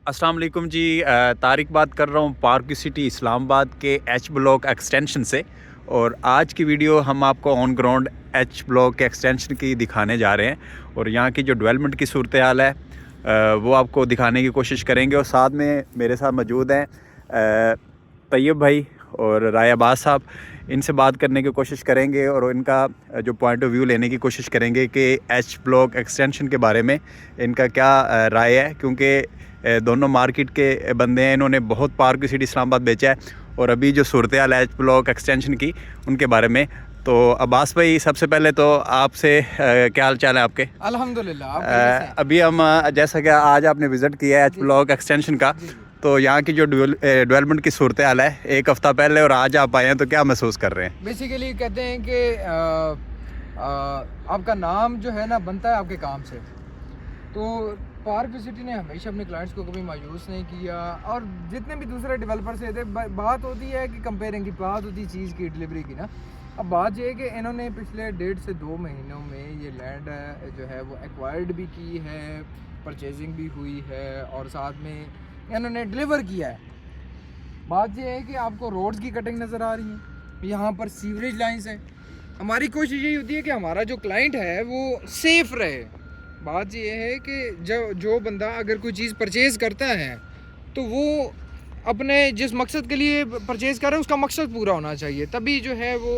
अस्सलाम वालेकुम जी। तारिक बात कर रहा हूँ पार्क सिटी इस्लामाबाद के एच ब्लॉक एक्सटेंशन से। और आज की वीडियो हम आपको ऑन ग्राउंड एच ब्लॉक के एक्सटेंशन की दिखाने जा रहे हैं और यहाँ की जो डेवलपमेंट की सूरत हाल है वो आपको दिखाने की कोशिश करेंगे। और साथ में मेरे साथ मौजूद हैं तैयब भाई और रायाबाज साहब। इनसे बात करने की कोशिश करेंगे और इनका जो पॉइंट ऑफ व्यू लेने की कोशिश करेंगे कि एच ब्लॉक एक्सटेंशन के बारे में इनका क्या राय है, क्योंकि दोनों मार्केट के बंदे हैं। इन्होंने बहुत पार्क सिटी इस्लामाबाद बेचा है और अभी जो सूरत हाल है एच ब्लॉक एक्सटेंशन की उनके बारे में। तो अब्बास भाई, सबसे पहले तो आपसे क्या हाल चाल है आपके? अल्हम्दुलिल्लाह। अभी हम जैसा कि आज आपने विज़िट किया है एच ब्लॉक एक्सटेंशन का, तो यहाँ की जो डेवलपमेंट की सूरत हाल है एक हफ़्ता पहले और आज आप आए हैं, तो क्या महसूस कर रहे हैं? बेसिकली कहते हैं कि आपका नाम जो है ना बनता है आपके काम से। तो पार्क सिटी ने हमेशा अपने क्लाइंट्स को कभी मायूस नहीं किया। और जितने भी दूसरे डेवलपर से थे, बात होती है कि कंपेयरिंग की बात होती है चीज़ की, डिलीवरी की ना। अब बात यह है कि इन्होंने पिछले 1.5 से 2 महीनों में ये लैंड जो है वो एक्वायर्ड भी की है, परचेजिंग भी हुई है और साथ में इन्होंने डिलीवर किया है। बात यह है कि आपको रोड्स की कटिंग नज़र आ रही है, यहाँ पर सीवरेज लाइंस है। हमारी कोशिश यही होती है कि हमारा जो क्लाइंट है वो सेफ़ रहे। बात यह है कि जो बंदा अगर कोई चीज़ परचेज़ करता है तो वो अपने जिस मकसद के लिए परचेज़ कर रहे हैं उसका मकसद पूरा होना चाहिए, तभी जो है वो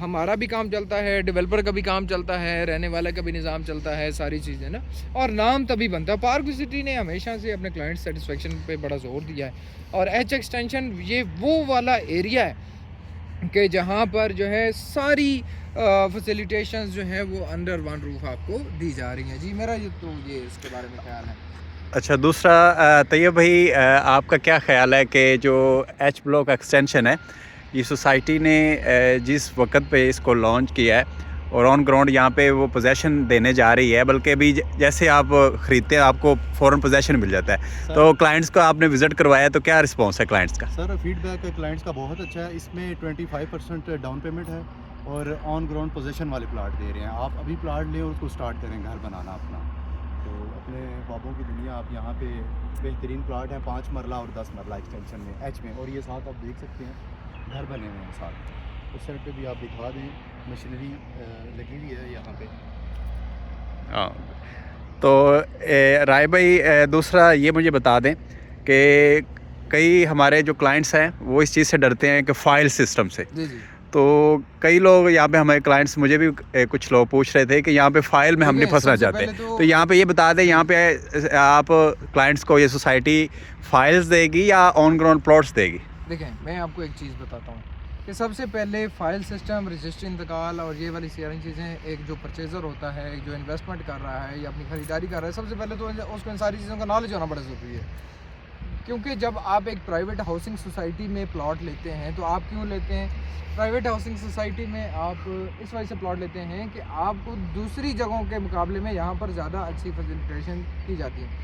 हमारा भी काम चलता है, डेवलपर का भी काम चलता है, रहने वाले का भी निज़ाम चलता है, सारी चीज़ें ना। और नाम तभी बनता है। पार्क सिटी ने हमेशा से अपने क्लाइंट सेटिस्फेक्शन पे बड़ा जोर दिया है और एच एक्सटेंशन ये वो वाला एरिया है कि जहाँ पर जो है सारी फैसिलिटेशंस जो हैं वो अंडर वन रूफ आपको दी जा रही हैं। जी, मेरा ये इसके बारे में ख्याल है। अच्छा, दूसरा तैयब भाई, आपका क्या ख्याल है कि जो एच ब्लॉक एक्सटेंशन है, ये सोसाइटी ने जिस वक्त पे इसको लॉन्च किया है और ऑन ग्राउंड यहाँ पे वो पोजेसन देने जा रही है, बल्कि अभी जैसे आप ख़रीदते हैं आपको फ़ौरन पोजेसन मिल जाता है, तो क्लाइंट्स को आपने विज़िट करवाया, तो क्या रिस्पॉन्स है क्लाइंट्स का? सर, फीडबैक क्लाइंट्स का बहुत अच्छा है। इसमें 25% डाउन पेमेंट है और ऑन ग्राउंड पोजीशन वाले प्लाट दे रहे हैं। आप अभी प्लाट लें और उसको स्टार्ट करें घर बनाना अपना, तो अपने ख्वाबों की दुनिया। आप यहाँ पे बेहतरीन प्लाट हैं, 5 मरला और 10 मरला एक्सटेंशन में एच में। और ये साथ आप देख सकते हैं घर बने हुए हैं साथ। उस साइड पे भी आप दिखा दें, मशीनरी लगी हुई है यहाँ पे। हाँ, तो राय भाई, दूसरा ये मुझे बता दें कि कई हमारे जो क्लाइंट्स हैं वो इस चीज़ से डरते हैं कि फ़ाइल सिस्टम से। जी जी। तो कई लोग यहाँ पे, हमारे क्लाइंट्स, मुझे भी कुछ लोग पूछ रहे थे कि यहाँ पे फ़ाइल में हम नहीं फंसना चाहते। तो यहाँ पे ये बता दें, यहाँ पे आप क्लाइंट्स को ये सोसाइटी फ़ाइल्स देगी या ऑन ग्राउंड प्लॉट्स देगी? देखें, मैं आपको एक चीज़ बताता हूँ कि सबसे पहले फ़ाइल सिस्टम, रजिस्ट्री इंतकाल और ये वाली सारी चीज़ें, एक जो परचेज़र होता है, एक जो इन्वेस्टमेंट कर रहा है या अपनी ख़रीदारी कर रहा है, सबसे पहले तो उसको इन सारी चीज़ों का नॉलेज होना बड़ा ज़रूरी है। क्योंकि जब आप एक प्राइवेट हाउसिंग सोसाइटी में प्लॉट लेते हैं, तो आप क्यों लेते हैं? प्राइवेट हाउसिंग सोसाइटी में आप इस वजह से प्लॉट लेते हैं कि आपको दूसरी जगहों के मुकाबले में यहाँ पर ज़्यादा अच्छी फैसिलिटेशन की जाती है।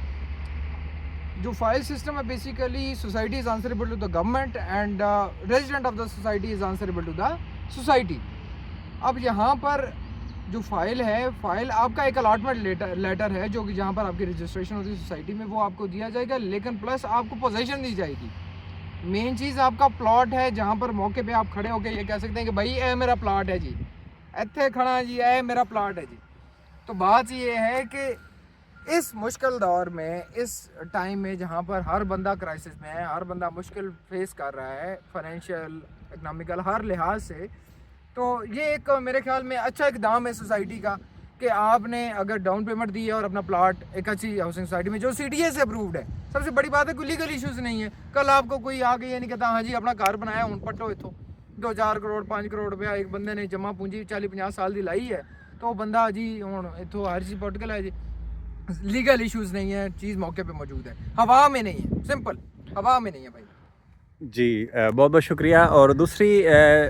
जो फाइल सिस्टम है, basically society is answerable to the government and resident of the society is answerable to द सोसाइटी। अब यहाँ पर जो फाइल है, फाइल आपका एक अलॉटमेंट लेटर है जो कि जहाँ पर आपकी रजिस्ट्रेशन होती है सोसाइटी में, वो आपको दिया जाएगा, लेकिन प्लस आपको पोजीशन दी जाएगी। मेन चीज़ आपका प्लॉट है, जहाँ पर मौके पे आप खड़े होकर ये कह सकते हैं कि भाई ए मेरा प्लॉट है जी, इत्थे खड़ा जी, ए मेरा प्लॉट है जी। तो बात ये है कि इस मुश्किल दौर में, इस टाइम में जहाँ पर हर बंदा क्राइसिस में है, हर बंदा मुश्किल फेस कर रहा है फाइनेंशियल, इकनॉमिकल, हर लिहाज से, तो ये एक मेरे ख्याल में अच्छा इकदाम है सोसाइटी का कि आपने अगर डाउन पेमेंट दी है और अपना प्लॉट एक अच्छी हाउसिंग सोसाइटी में जो CDA से अप्रूव्ड है। सबसे बड़ी बात है, कोई लीगल इश्यूज़ नहीं है। कल आपको कोई आके ये नहीं कहता हाँ जी अपना घर बनाया हूँ पट्टो इतों 2-4 करोड़ 5 करोड़ रुपया एक बंदे ने जमा पूंजी 40-50 साल की लाई है, तो बंदा जी हूँ इतों हर चीज़ पुट के लाए जी। लीगल इश्यूज़ नहीं है, चीज़ मौके पर मौजूद है, हवा में नहीं है, सिंपल हवा में नहीं है भाई। जी, बहुत बहुत शुक्रिया। और दूसरी,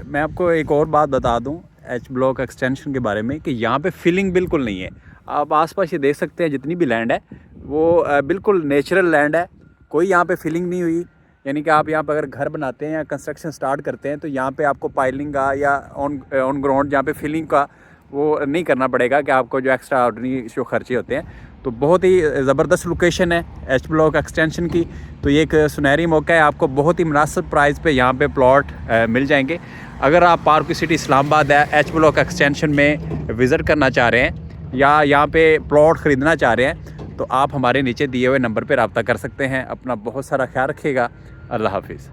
मैं आपको एक और बात बता दूं एच ब्लॉक एक्सटेंशन के बारे में कि यहाँ पे फिलिंग बिल्कुल नहीं है। आप आसपास ये देख सकते हैं, जितनी भी लैंड है वो बिल्कुल नेचुरल लैंड है, कोई यहाँ पे फिलिंग नहीं हुई। यानी कि आप यहाँ पर अगर घर बनाते हैं या कंस्ट्रक्शन स्टार्ट करते हैं तो यहाँ पे आपको पाइलिंग का या ऑन ग्राउंड जहाँ पे फिलिंग का वो नहीं करना पड़ेगा कि आपको जो एक्स्ट्रा ऑर्डिनरी जो खर्चे होते हैं तो बहुत ही ज़बरदस्त लोकेशन है एच ब्लॉक एक्सटेंशन की। तो ये एक सुनहरी मौका है, आपको बहुत ही मुनासिब प्राइस पे यहाँ पे प्लॉट मिल जाएंगे। अगर आप पार्क सिटी इस्लामाबाद है एच ब्लॉक एक्सटेंशन में विज़िट करना चाह रहे हैं या यहाँ पे प्लॉट ख़रीदना चाह रहे हैं तो आप हमारे नीचे दिए हुए नंबर पर रब्ता कर सकते हैं। अपना बहुत सारा ख्याल रखिएगा। अल्लाह हाफिज़।